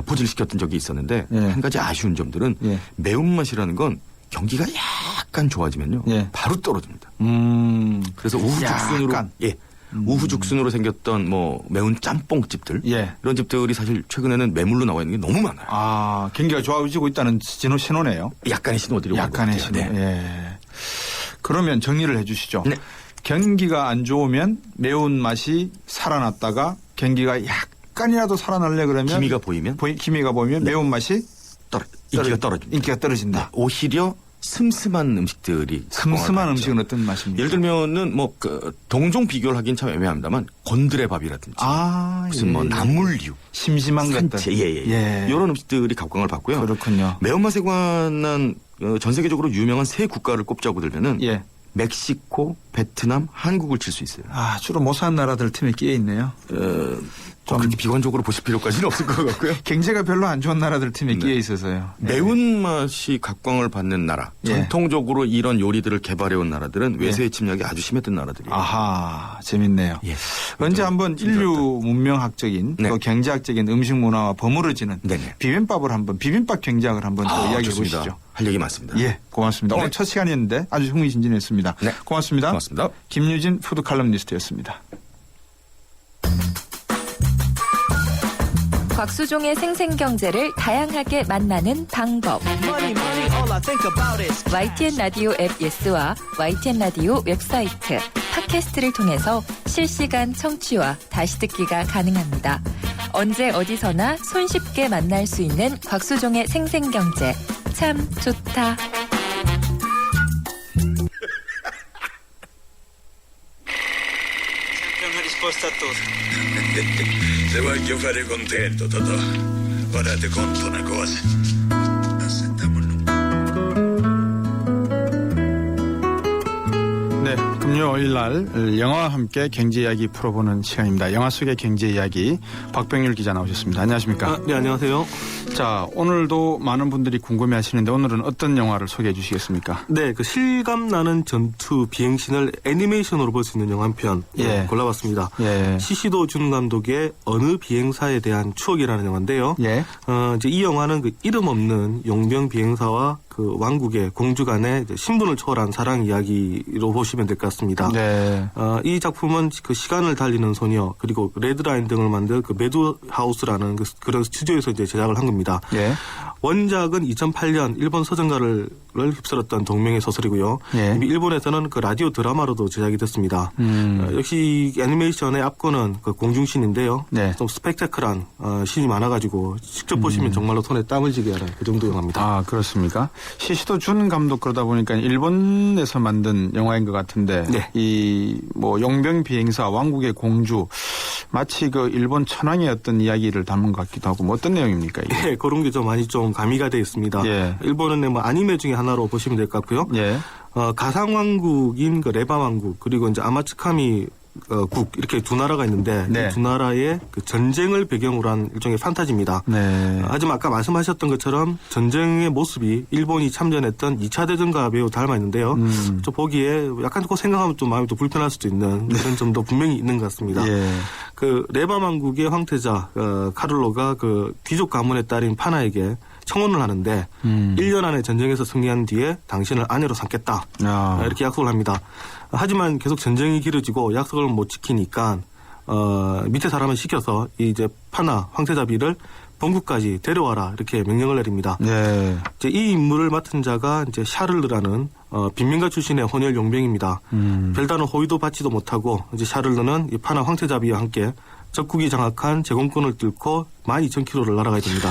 포진시켰던 적이 있었는데 한 가지 아쉬운 점들은 매운맛이라는 건 경기가 약간 좋아지면요. 바로 떨어집니다. 그래서 우후죽순으로 우후죽순으로 생겼던 뭐 매운 짬뽕집들 이런 집들이 사실 최근에는 매물로 나와 있는 게 너무 많아요. 아, 경기가 좋아지고 있다는 신호네요. 약간의 신호들이 약간의 신호. 그러면 정리를 해 주시죠. 경기가 안 좋으면 매운맛이 살아났다가 경기가 약간이라도 살아나려 그러면 기미가 보이면 매운맛이 인기가 떨어진다. 오히려 슴슴한 음식들이 슴슴한 음식은 어떤 맛입니까? 예를 들면은 뭐 그 동종 비교를 하긴 참 애매합니다만 곤드레밥이라든지 무슨 뭐 나물류 심심한 것들 이런 음식들이 각광을 받고요. 그렇군요. 매운맛에 관한 전 세계적으로 유명한 세 국가를 꼽자고 들면은 멕시코, 베트남, 한국을 칠 수 있어요. 아, 주로 못 사는 나라들 틈에 끼어 있네요. 좀 그렇게 비관적으로 보실 필요까지는 없을 것 같고요. 경제가 별로 안 좋은 나라들 틈에 끼어 있어서요. 매운맛이 각광을 받는 나라, 전통적으로 이런 요리들을 개발해온 나라들은 외세의 침략이 아주 심했던 나라들이에요. 아하, 재밌네요. 언제 한번 인류 문명학적인 또 경제학적인 음식 문화와 버무러지는 비빔밥을 한번 비빔밥 경제학을 한번 또 이야기해 보시죠. 할 얘기 많습니다. 고맙습니다. 오늘 첫 시간이었는데 아주 흥미진진했습니다. 고맙습니다. 고맙습니다. 김유진 푸드 칼럼니스트였습니다. 곽수종의 생생경제를 다양하게 만나는 방법. YTN 라디오 앱 예스와 YTN 라디오 웹사이트, 팟캐스트를 통해서 실시간 청취와 다시 듣기가 가능합니다. 언제 어디서나 손쉽게 만날 수 있는 곽수종의 생생경제. 참 좋다. Risposta a tudo. Se voglio fare contento, Totò, guardate conto una cosa. 네, 금요일 날 영화와 함께 경제 이야기 풀어보는 시간입니다. 영화 속의 경제 이야기 박병률 기자 나오셨습니다. 안녕하십니까? 네, 안녕하세요. 자, 오늘도 많은 분들이 궁금해하시는데 오늘은 어떤 영화를 소개해 주시겠습니까? 네, 그 실감나는 전투 비행신을 애니메이션으로 볼 수 있는 영화 한 편 골라봤습니다. 시시도 준 감독의 어느 비행사에 대한 추억이라는 영화인데요. 이제 이 영화는 그 이름 없는 용병 비행사와 그 왕국의 공주 간의 신분을 초월한 사랑 이야기로 보시면 될 것 같습니다. 이 작품은 그 시간을 달리는 소녀 그리고 레드라인 등을 만든 그 매드하우스라는 그런 스튜디오에서 이제 제작을 한 겁니다. 원작은 2008년 일본 서정가를 휩쓸었던 동명의 소설이고요. 이미 일본에서는 그 라디오 드라마로도 제작이 됐습니다. 역시 애니메이션의 앞권은 그 공중신인데요. 좀 스펙타클한 신이 많아가지고 직접 보시면 정말로 손에 땀을 쥐게 하는 그 정도 영화입니다. 아, 그렇습니까? 시시도 준 감독 그러다 보니까 일본에서 만든 영화인 것 같은데 이 뭐 용병 비행사 왕국의 공주 마치 그 일본 천황의 어떤 이야기를 담은 것 같기도 하고 뭐 어떤 내용입니까? 이게? 네, 그런 게 좀 많이 좀 가미가 되어 있습니다. 일본은 뭐 아니메 중에 하나로 보시면 될 것 같고요. 가상 왕국인 그 레바 왕국 그리고 이제 아마츠카미 국 이렇게 두 나라가 있는데 이 두 나라의 그 전쟁을 배경으로 한 일종의 판타지입니다. 하지만 아까 말씀하셨던 것처럼 전쟁의 모습이 일본이 참전했던 2차 대전과 매우 닮아 있는데요. 저 보기에 약간 그 생각하면 좀 마음이 또 불편할 수도 있는 그런 점도 분명히 있는 것 같습니다. 그 레바 왕국의 황태자 카를로가 그 귀족 가문의 딸인 파나에게 청혼을 하는데 1년 안에 전쟁에서 승리한 뒤에 당신을 아내로 삼겠다. 이렇게 약속을 합니다. 하지만 계속 전쟁이 길어지고 약속을 못 지키니까 밑에 사람을 시켜서 이제 파나 황태자비를 본국까지 데려와라 이렇게 명령을 내립니다. 네. 이제 이 임무를 맡은 자가 이제 샤를르라는 빈민가 출신의 혼혈 용병입니다. 별다른 호의도 받지도 못하고 이제 샤를르는 이 파나 황태자비와 함께 적국이 장악한 제공권을 뚫고 12,000km를 날아가야 됩니다.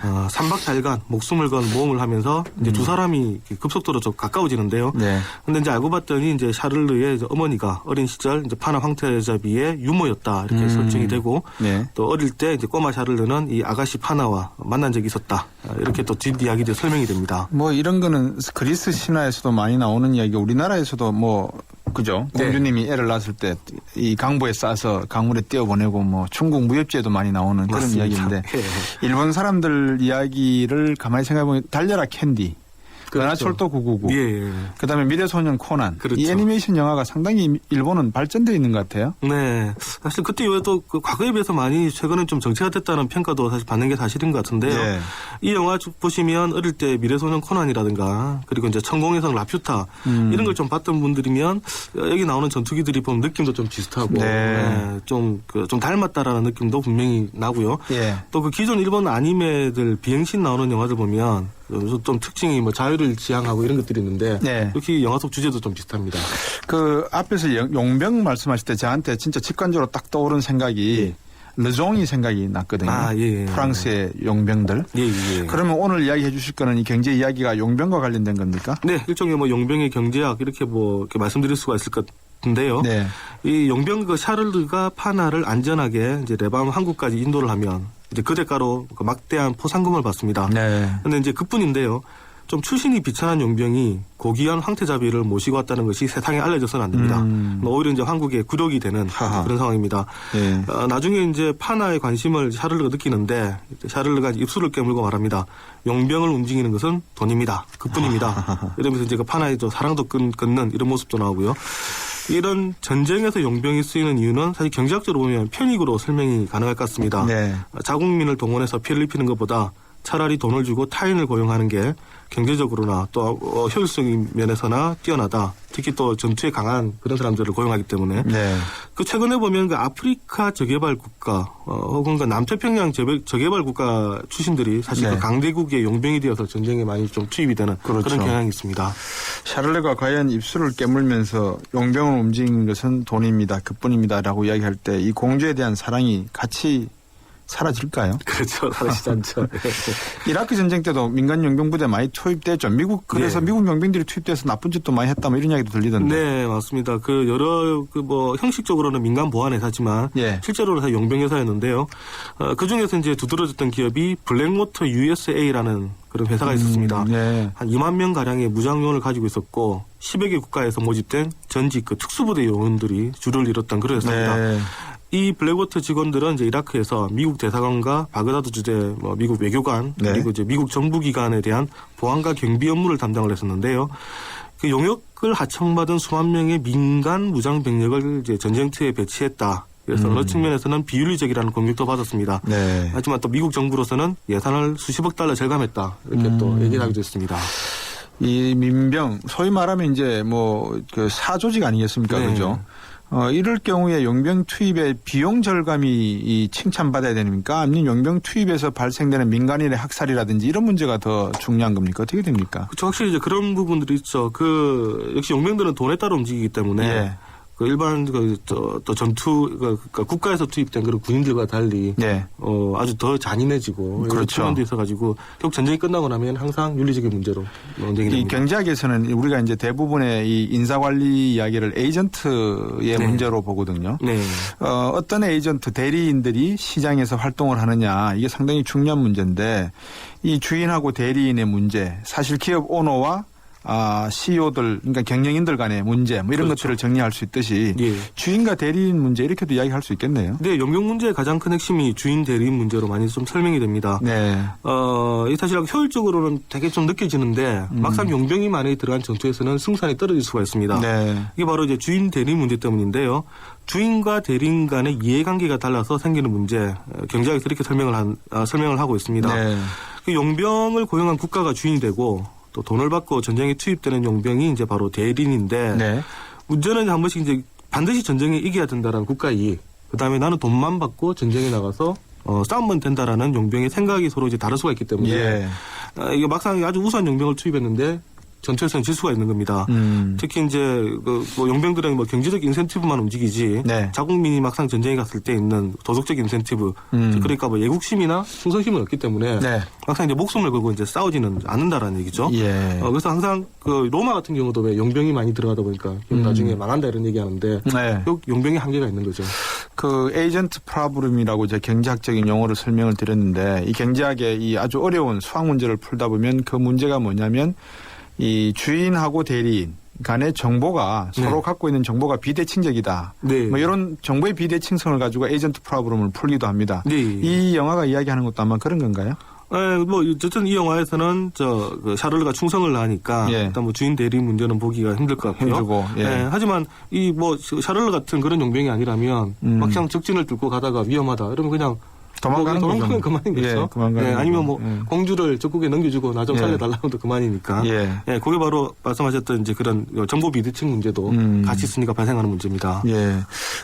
3박 4일간 목숨을 건 모험을 하면서 이제 두 사람이 급속도로 좀 가까워지는데요. 네. 근데 이제 알고 봤더니 이제 샤를르의 이제 어머니가 어린 시절 이제 파나 황태자비의 유모였다 이렇게 설정이 되고 네. 또 어릴 때 이제 꼬마 샤를르는 이 아가씨 파나와 만난 적이 있었다 이렇게 또 뒷이야기도 설명이 됩니다. 뭐 이런 거는 그리스 신화에서도 많이 나오는 이야기, 우리나라에서도 뭐 그죠? 공주님이 애를 낳았을 때 이 강보에 싸서 강물에 띄워보내고 뭐 중국 무협지에도 많이 나오는 그런 맞습니다. 이야기인데 예. 일본 사람들 이야기를 가만히 생각해보면 달려라 캔디, 은하철도 999, 예. 그다음에 미래소년 코난, 그렇죠. 이 애니메이션 영화가 상당히 일본은 발전되어 있는 것 같아요. 네, 사실 그때 이후에도 그 과거에 비해서 많이 최근에 좀 정체가 됐다는 평가도 사실 받는 게 사실인 것 같은데요. 네. 이 영화 쭉 보시면 어릴 때 미래소년 코난이라든가 그리고 이제 천공의 성 라퓨타 이런 걸 좀 봤던 분들이면 여기 나오는 전투기들이 보면 느낌도 좀 비슷하고 좀 닮았다라는 느낌도 분명히 나고요. 또 그 기존 일본 아니메들 비행신 나오는 영화들 보면 좀 특징이 뭐 자유를 지향하고 이런 것들이 있는데 이렇게 영화 속 주제도 좀 비슷합니다. 그 앞에서 용병 말씀하실 때 저한테 진짜 직관적으로 딱 떠오른 생각이 르종이 생각이 났거든요. 프랑스의 용병들. 그러면 오늘 이야기해 주실 거는 이 경제 이야기가 용병과 관련된 겁니까? 네, 일종의 뭐 용병의 경제학 이렇게 뭐 이렇게 말씀드릴 수가 있을 것 같은데요. 이 용병 그 샤를르가 파나를 안전하게 이제 레바논 항구까지 인도를 하면 이제 그 대가로 그 막대한 포상금을 받습니다. 그런데 이제 그뿐인데요. 좀 출신이 비천한 용병이 고귀한 황태자비를 모시고 왔다는 것이 세상에 알려져서는 안 됩니다. 오히려 이제 한국의 굴욕이 되는 그런 상황입니다. 나중에 이제 파나의 관심을 샤를르가 느끼는데 샤를르가 입술을 깨물고 말합니다. 용병을 움직이는 것은 돈입니다. 그뿐입니다. 이러면서 이제 그 파나의 사랑도 끊는 이런 모습도 나오고요. 이런 전쟁에서 용병이 쓰이는 이유는 사실 경제학적으로 보면 편익으로 설명이 가능할 것 같습니다. 자국민을 동원해서 피해를 입히는 것보다 차라리 돈을 주고 타인을 고용하는 게 경제적으로나 또 효율적인 면에서나 뛰어나다. 특히 또 전투에 강한 그런 사람들을 고용하기 때문에 그 최근에 보면 그 아프리카 저개발 국가 혹은 그 남태평양 저개발 국가 출신들이 사실 그 강대국의 용병이 되어서 전쟁에 많이 좀 투입이 되는 그런 경향이 있습니다. 샤를레가 과연 입술을 깨물면서 용병을 움직이는 것은 돈입니다. 그뿐입니다라고 이야기할 때 이 공주에 대한 사랑이 같이 사라질까요? 그렇죠. 사라지지 않죠. 이라크 전쟁 때도 민간 용병부대 많이 투입됐죠. 그래서 미국 용병들이 투입돼서 나쁜 짓도 많이 했다 뭐 이런 이야기도 들리던데. 네, 맞습니다. 그 여러 뭐 형식적으로는 민간 보안 회사지만 실제로는 다 용병 회사였는데요. 그 중에서 이제 두드러졌던 기업이 블랙워터 USA라는 그런 회사가 있었습니다. 한 2만 명 가량의 무장요원을 가지고 있었고 10여 개 국가에서 모집된 전직 그 특수부대 요원들이 주를 이뤘던 그런 회사입니다. 이 블랙워터 직원들은 이제 이라크에서 미국 대사관과 바그다드 주재 뭐 미국 외교관 그리고 이제 미국 정부기관에 대한 보안과 경비 업무를 담당을 했었는데요. 그 용역을 하청받은 수만 명의 민간 무장 병력을 이제 전쟁터에 배치했다. 그래서 어느 측면에서는 비윤리적이라는 공격도 받았습니다. 하지만 또 미국 정부로서는 예산을 수십억 달러 절감했다. 이렇게 또 얘기를 하기도 했습니다. 이 민병 소위 말하면 이제 뭐 그 사조직 아니겠습니까, 그죠? 이럴 경우에 용병 투입의 비용 절감이 칭찬받아야 됩니까? 아니면 용병 투입에서 발생되는 민간인의 학살이라든지 이런 문제가 더 중요한 겁니까? 어떻게 됩니까? 그렇죠. 확실히 이제 그런 부분들이 있죠. 역시 용병들은 돈에 따라 움직이기 때문에 그 일반 또 전투 국가에서 투입된 그런 군인들과 달리 아주 더 잔인해지고 그런 측면도 있어가지고 결국 전쟁이 끝나고 나면 항상 윤리적인 문제로 논쟁이 됩니다. 이 경제학에서는 우리가 이제 대부분의 이 인사관리 이야기를 에이전트의 문제로 보거든요. 어떤 에이전트 대리인들이 시장에서 활동을 하느냐 이게 상당히 중요한 문제인데 이 주인하고 대리인의 문제 사실 기업 오너와 CEO들, 그러니까 경영인들 간의 문제, 뭐 이런 것들을 정리할 수 있듯이 주인과 대리인 문제 이렇게도 이야기할 수 있겠네요. 네, 용병 문제의 가장 큰 핵심이 주인 대리인 문제로 많이 좀 설명이 됩니다. 이 사실 효율적으로는 되게 좀 느껴지는데 막상 용병이 많이 들어간 전투에서는 승산이 떨어질 수가 있습니다. 이게 바로 이제 주인 대리인 문제 때문인데요. 주인과 대리인 간의 이해관계가 달라서 생기는 문제, 경제학에서 이렇게 설명을 하고 있습니다. 그 용병을 고용한 국가가 주인이 되고 또 돈을 받고 전쟁에 투입되는 용병이 이제 바로 대리인인데 네. 문제는 한 번씩 이제 반드시 전쟁에 이겨야 된다라는 국가 이익. 그다음에 나는 돈만 받고 전쟁에 나가서 싸움만 된다라는 용병의 생각이 서로 이제 다를 수가 있기 때문에 예. 이게 막상 아주 우수한 용병을 투입했는데 전투에서는 질 수가 있는 겁니다. 특히 이제 뭐 용병들은 뭐 경제적 인센티브만 움직이지 네. 자국민이 막상 전쟁에 갔을 때 있는 도덕적 인센티브 그러니까 뭐 예국심이나 충성심은 없기 때문에 네. 막상 이제 목숨을 걸고 이제 싸우지는 않는다라는 얘기죠. 예. 그래서 항상 그 로마 같은 경우도 왜 용병이 많이 들어가다 보니까 나중에 망한다 이런 얘기하는데 네. 용병의 한계가 있는 거죠. 그 에이전트 프라브룸이라고 이제 경제학적인 용어로 설명을 드렸는데 이 경제학의 이 아주 어려운 수학 문제를 풀다 보면 그 문제가 뭐냐면 이 주인하고 대리인 간의 정보가 네. 서로 갖고 있는 정보가 비대칭적이다. 네. 뭐 이런 정보의 비대칭성을 가지고 에이전트 프라브룸을 풀기도 합니다. 네. 이 영화가 이야기하는 것도 아마 그런 건가요? 네, 뭐 어쨌든 이 영화에서는 그 샤를르가 충성을 하니까 예. 일단 뭐 주인 대리 문제는 보기가 힘들 것 같고요. 힘들고. 예. 네, 하지만 이 뭐 샤를르 같은 그런 용병이 아니라면 막상 적진을 뚫고 가다가 위험하다. 이러면 그냥 도망가는 거죠. 도망가면 그만인 거죠. 예, 도망가는 아니면 뭐 거죠. 공주를 적국에 넘겨주고 나 좀 살려달라고 하면 그만이니까. 예, 그게 바로 말씀하셨던 이제 그런 정보 비대칭 문제도 같이 있으니까 발생하는 문제입니다. 예.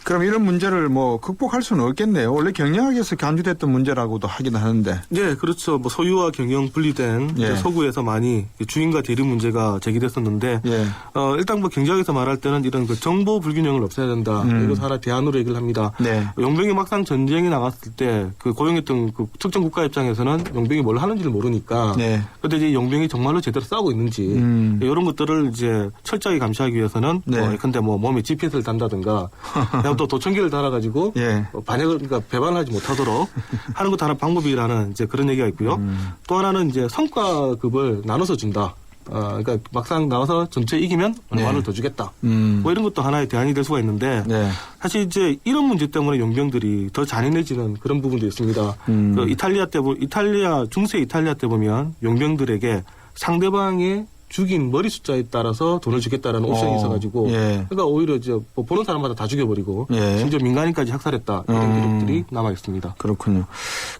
그럼 이런 문제를 뭐 극복할 수는 없겠네요. 원래 경영학에서 간주됐던 문제라고도 하긴 하는데. 네, 그렇죠. 뭐 소유와 경영 분리된 예. 서구에서 많이 주인과 대리 문제가 제기됐었는데 예. 일단 뭐 경제학에서 말할 때는 이런 그 정보 불균형을 없애야 된다. 이것을 하나 대안으로 얘기를 합니다. 네. 용병이 막상 전쟁에 나갔을 때 그 고용했던 그 특정 국가 입장에서는 용병이 뭘 하는지를 모르니까. 네. 그런데 이제 용병이 정말로 제대로 싸우고 있는지 이런 것들을 이제 철저하게 감시하기 위해서는 네. 근데 뭐 몸에 GPS를 단다든가 그냥 또 도청기를 달아가지고 예. 반역을 그러니까 배반하지 못하도록 하는 것도 하나 방법이라는 이제 그런 얘기가 있고요. 또 하나는 이제 성과급을 나눠서 준다. 그러니까 막상 나와서 전체 이기면 얼마를 더 주겠다. 뭐 이런 것도 하나의 대안이 될 수가 있는데 네. 사실 이제 이런 문제 때문에 용병들이 더 잔인해지는 그런 부분도 있습니다. 그 이탈리아 중세 이탈리아 때 보면 용병들에게 상대방의 죽인 머리 숫자에 따라서 돈을 주겠다라는 옵션이 있어가지고 예. 그러니까 오히려 이제 뭐 보는 사람마다 다 죽여버리고 예. 심지어 민간인까지 학살했다 이런 기록들이 남아 있습니다. 그렇군요.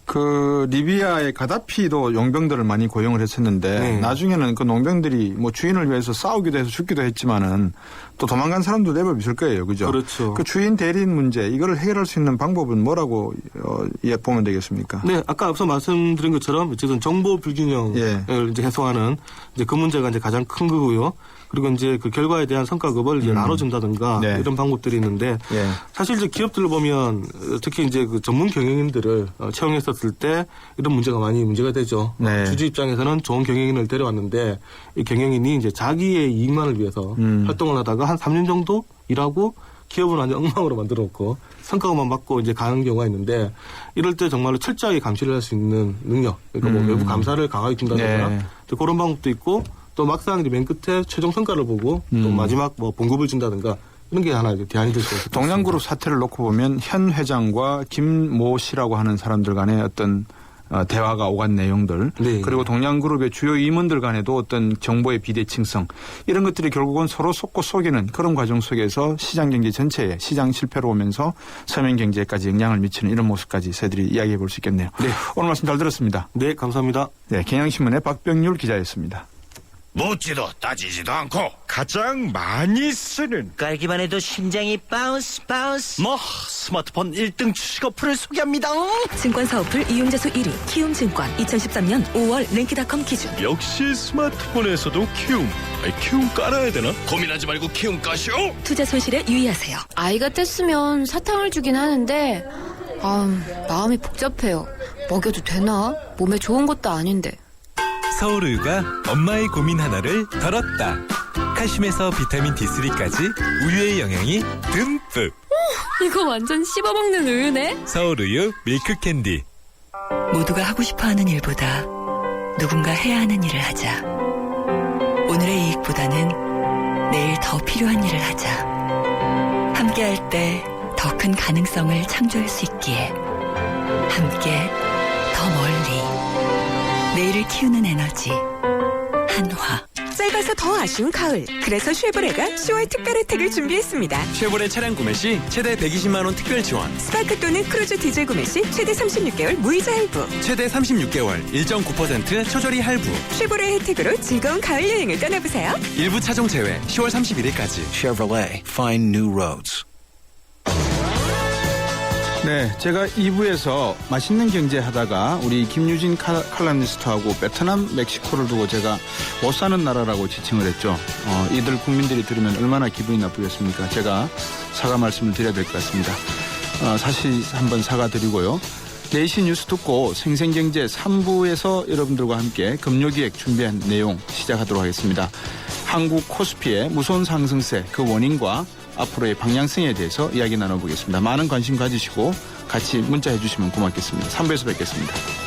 그 리비아의 가다피도 용병들을 많이 고용을 했었는데 네. 나중에는 그 농병들이 뭐 주인을 위해서 싸우기도 해서 죽기도 했지만은 또 도망간 사람도 내법 있을 거예요, 그죠? 그렇죠. 그 주인 대리인 문제 이거를 해결할 수 있는 방법은 뭐라고 보면 되겠습니까? 네, 아까 앞서 말씀드린 것처럼 어쨌든 정보 불균형을 예. 이제 해소하는 이제 그 문제가 이제 가장 큰 거고요. 그리고 이제 그 결과에 대한 성과급을 이제 나눠준다든가 네. 이런 방법들이 있는데 예. 사실 이제 기업들을 보면 특히 이제 그 전문 경영인들을 채용했었을 때 이런 문제가 많이 문제가 되죠. 네. 주주 입장에서는 좋은 경영인을 데려왔는데 이 경영인이 이제 자기의 이익만을 위해서 활동을 하다가 한 3년 정도 일하고 기업을 완전 엉망으로 만들어 놓고 성과만 받고 이제 가는 경우가 있는데 이럴 때 정말로 철저하게 감시를 할 수 있는 능력, 그러니까 뭐 외부 감사를 강하게 준다거나 네. 그런 방법도 있고 또 막상 이제 맨 끝에 최종 성과를 보고 또 마지막 뭐 봉급을 준다든가 이런 게 하나 대안이 될 수 있을 것 같습니다. 동양그룹 사태를 놓고 보면 현 회장과 김모 씨라고 하는 사람들 간의 어떤 대화가 오간 내용들 네. 그리고 동양그룹의 주요 임원들 간에도 어떤 정보의 비대칭성 이런 것들이 결국은 서로 속고 속이는 그런 과정 속에서 시장경제 전체에 시장 실패로 오면서 서민경제까지 영향을 미치는 이런 모습까지 저희들이 이야기해 볼 수 있겠네요. 네. 오늘 말씀 잘 들었습니다. 네, 감사합니다. 네, 경향신문의 박병률 기자였습니다. 묻지도 따지지도 않고 가장 많이 쓰는 깔기만 해도 심장이 바운스 바운스 뭐 스마트폰 1등 주식 어플을 소개합니다. 증권사 어플 이용자 수 1위 키움증권 2013년 5월 랭키닷컴 기준. 역시 스마트폰에서도 키움 깔아야 되나? 고민하지 말고 키움 까시오. 투자 손실에 유의하세요. 아이 같았으면 사탕을 주긴 하는데 마음이 복잡해요. 먹여도 되나? 몸에 좋은 것도 아닌데. 서울우유가 엄마의 고민 하나를 덜었다. 칼슘에서 비타민 D3까지 우유의 영양이 듬뿍. 이거 완전 씹어먹는 우유네? 서울우유 밀크캔디. 모두가 하고 싶어하는 일보다 누군가 해야 하는 일을 하자. 오늘의 이익보다는 내일 더 필요한 일을 하자. 함께할 때 더 큰 가능성을 창조할 수 있기에 함께 더 멀리 내일을 키우는 에너지 한화. 짧아서 더 아쉬운 가을. 그래서 쉐보레가 10월 특별 혜택을 준비했습니다. 쉐보레 차량 구매 시 최대 120만 원 특별 지원. 스파크 또는 크루즈 디젤 구매 시 최대 36개월 무이자 할부. 최대 36개월 1.9% 초저리 할부. 쉐보레 혜택으로 즐거운 가을 여행을 떠나보세요. 일부 차종 제외 10월 31일까지. Chevrolet. Find new roads. 네, 제가 2부에서 맛있는 경제 하다가 우리 김유진 칼럼니스트하고 베트남, 멕시코를 두고 제가 못 사는 나라라고 지칭을 했죠. 이들 국민들이 들으면 얼마나 기분이 나쁘겠습니까? 제가 사과 말씀을 드려야 될 것 같습니다. 사실 한번 사과드리고요. 4시 뉴스 듣고 생생경제 3부에서 여러분들과 함께 금요기획 준비한 내용 시작하도록 하겠습니다. 한국 코스피의 무서운 상승세, 그 원인과 앞으로의 방향성에 대해서 이야기 나눠보겠습니다. 많은 관심 가지시고 같이 문자해 주시면 고맙겠습니다. 3부에서 뵙겠습니다.